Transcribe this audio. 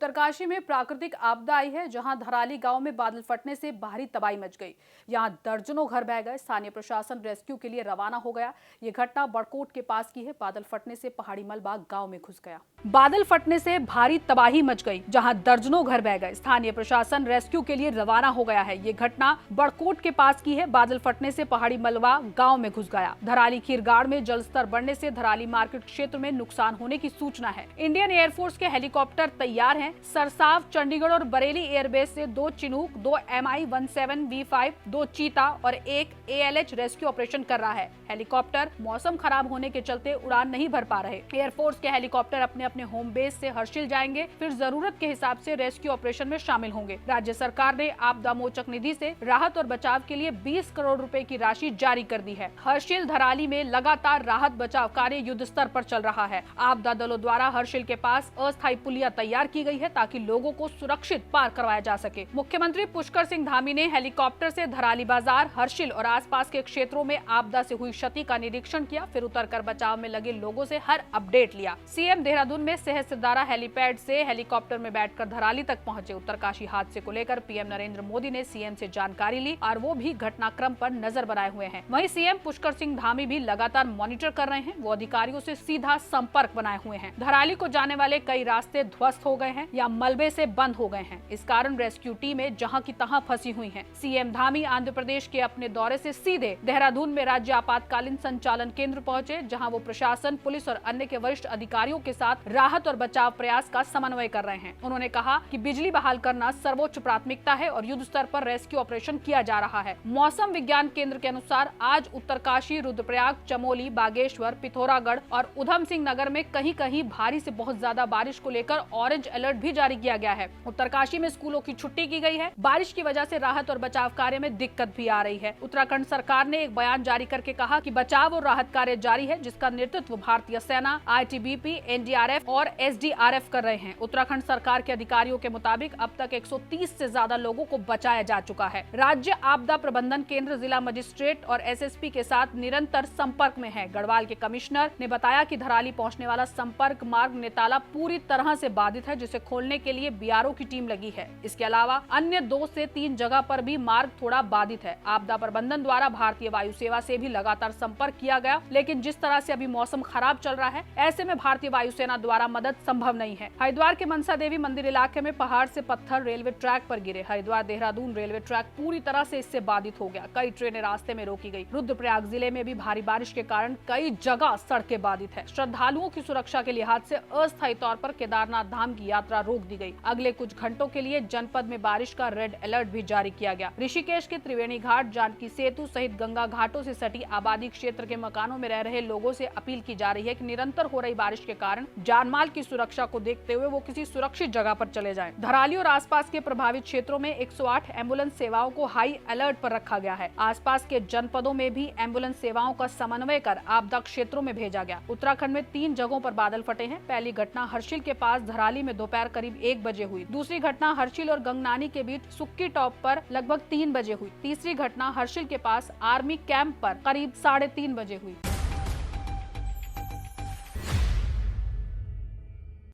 उत्तरकाशी में प्राकृतिक आपदा आई है, जहां धराली गांव में बादल फटने से भारी तबाही मच गई। यहां दर्जनों घर बह गए। स्थानीय प्रशासन रेस्क्यू के लिए रवाना हो गया। ये घटना बड़कोट के पास की है। बादल फटने से पहाड़ी मलबा गांव में घुस गया। बादल फटने से भारी तबाही मच गई, जहां दर्जनों घर बह गए। स्थानीय प्रशासन रेस्क्यू के लिए रवाना हो गया है। ये घटना बड़कोट के पास की है। बादल फटने से पहाड़ी मलबा गांव में घुस गया। धराली खीरगाड़ में जलस्तर बढ़ने से धराली मार्केट क्षेत्र में नुकसान होने की सूचना है। इंडियन एयरफोर्स के हेलीकॉप्टर तैयार हैं। सरसाव, चंडीगढ़ और बरेली एयरबेस से 2 चिनूक, 2 MI-17V5, 2 चीता और 1 ALH रेस्क्यू ऑपरेशन कर रहा है। हेलीकॉप्टर मौसम खराब होने के चलते उड़ान नहीं भर पा रहे। एयरफोर्स के हेलीकॉप्टर अपने अपने होम बेस से हर्षिल जाएंगे, फिर जरूरत के हिसाब से रेस्क्यू ऑपरेशन में शामिल होंगे। राज्य सरकार ने आपदा मोचक निधि से राहत और बचाव के लिए 20 करोड़ रुपए की राशि जारी कर दी है। हर्षिल धराली में लगातार राहत बचाव कार्य युद्ध स्तर पर चल रहा है। आपदा दलों द्वारा हर्षिल के पास अस्थायी पुलिया तैयार की गई है ताकि लोगों को सुरक्षित पार करवाया जा सके। मुख्यमंत्री पुष्कर सिंह धामी ने हेलीकॉप्टर से धराली बाजार, हर्षिल और आसपास के क्षेत्रों में आपदा से हुई क्षति का निरीक्षण किया, फिर उतरकर बचाव में लगे लोगों से हर अपडेट लिया। सीएम देहरादून में सहस्त्रधारा हेलीपैड से हेलीकॉप्टर में बैठकर धराली तक पहुंचे। उत्तरकाशी हादसे को लेकर पीएम नरेंद्र मोदी ने सीएम से जानकारी ली और वो भी घटनाक्रम पर नजर बनाए हुए हैं। वहीं सीएम पुष्कर सिंह धामी भी लगातार मॉनिटर कर रहे हैं। वो अधिकारियों से सीधा संपर्क बनाए हुए हैं। धराली को जाने वाले कई रास्ते ध्वस्त हो गए हैं या मलबे से बंद हो गए हैं। इस कारण रेस्क्यू टीमें जहां की तहां फंसी हुई हैं। सीएम धामी आंध्र प्रदेश के अपने दौरे से सीधे देहरादून में राज्य आपातकालीन संचालन केंद्र पहुंचे, जहां वो प्रशासन, पुलिस और अन्य के वरिष्ठ अधिकारियों के साथ राहत और बचाव प्रयास का समन्वय कर रहे हैं। उन्होंने कहा कि बिजली बहाल करना सर्वोच्च प्राथमिकता है और युद्ध स्तर पर रेस्क्यू ऑपरेशन किया जा रहा है। मौसम विज्ञान केंद्र के अनुसार आज उत्तरकाशी, रुद्रप्रयाग, चमोली, बागेश्वर, पिथौरागढ़ और उधम सिंह नगर में कहीं कहीं भारी से बहुत ज्यादा बारिश को लेकर ऑरेंज अलर्ट भी जारी किया गया है। उत्तरकाशी में स्कूलों की छुट्टी की गई है। बारिश की वजह से राहत और बचाव कार्य में दिक्कत भी आ रही है। उत्तराखंड सरकार ने एक बयान जारी करके कहा कि बचाव और राहत कार्य जारी है, जिसका नेतृत्व भारतीय सेना, ITBP, NDRF और SDRF कर रहे हैं। उत्तराखंड सरकार के अधिकारियों के मुताबिक अब तक 130 से ज्यादा लोगों को बचाया जा चुका है। राज्य आपदा प्रबंधन केंद्र जिला मजिस्ट्रेट और SSP के साथ निरंतर संपर्क में है। गढ़वाल के कमिश्नर ने बताया कि धराली पहुंचने वाला संपर्क मार्ग नेताला पूरी तरह से बाधित है, जिसे खोलने के लिए BRO की टीम लगी है। इसके अलावा अन्य 2 से 3 जगह पर भी मार्ग थोड़ा बाधित है। आपदा प्रबंधन द्वारा भारतीय वायु सेवा से भी लगातार संपर्क किया गया, लेकिन जिस तरह से अभी मौसम खराब चल रहा है, ऐसे में भारतीय वायुसेना द्वारा मदद संभव नहीं है। हरिद्वार के मनसा देवी मंदिर इलाके में पहाड़ से पत्थर रेलवे ट्रैक पर गिरे। हरिद्वार देहरादून रेलवे ट्रैक पूरी तरह से इससे बाधित हो गया। कई ट्रेनें रास्ते में रोकी गई। रुद्रप्रयाग जिले में भी भारी बारिश के कारण कई जगह सड़कें बाधित है। श्रद्धालुओं की सुरक्षा के लिहाज से अस्थायी तौर पर केदारनाथ धाम की यात्रा रोक दी गई। अगले कुछ घंटों के लिए जनपद में बारिश का रेड अलर्ट भी जारी किया गया। ऋषिकेश के त्रिवेणी घाट, जानकी सेतु सहित गंगा घाटों से सटी आबादी क्षेत्र के मकानों में रह रहे लोगों से अपील की जा रही है कि निरंतर हो रही बारिश के कारण जानमाल की सुरक्षा को देखते हुए वो किसी सुरक्षित जगह पर चले जाएं। धराली और आसपास के प्रभावित क्षेत्रों में 108 एम्बुलेंस सेवाओं को हाई अलर्ट पर रखा गया है। आसपास के जनपदों में भी एम्बुलेंस सेवाओं का समन्वय कर आपदा क्षेत्रों में भेजा गया। उत्तराखंड में 3 जगहों पर बादल फटे हैं। पहली घटना हर्षिल के पास धराली में दोपहर करीब 1 बजे हुई। दूसरी घटना हर्षिल और गंगनानी के बीच सुक्की टॉप पर लगभग 3 बजे हुई। तीसरी घटना हर्षिल के पास आर्मी कैंप पर करीब 3:30 बजे हुई।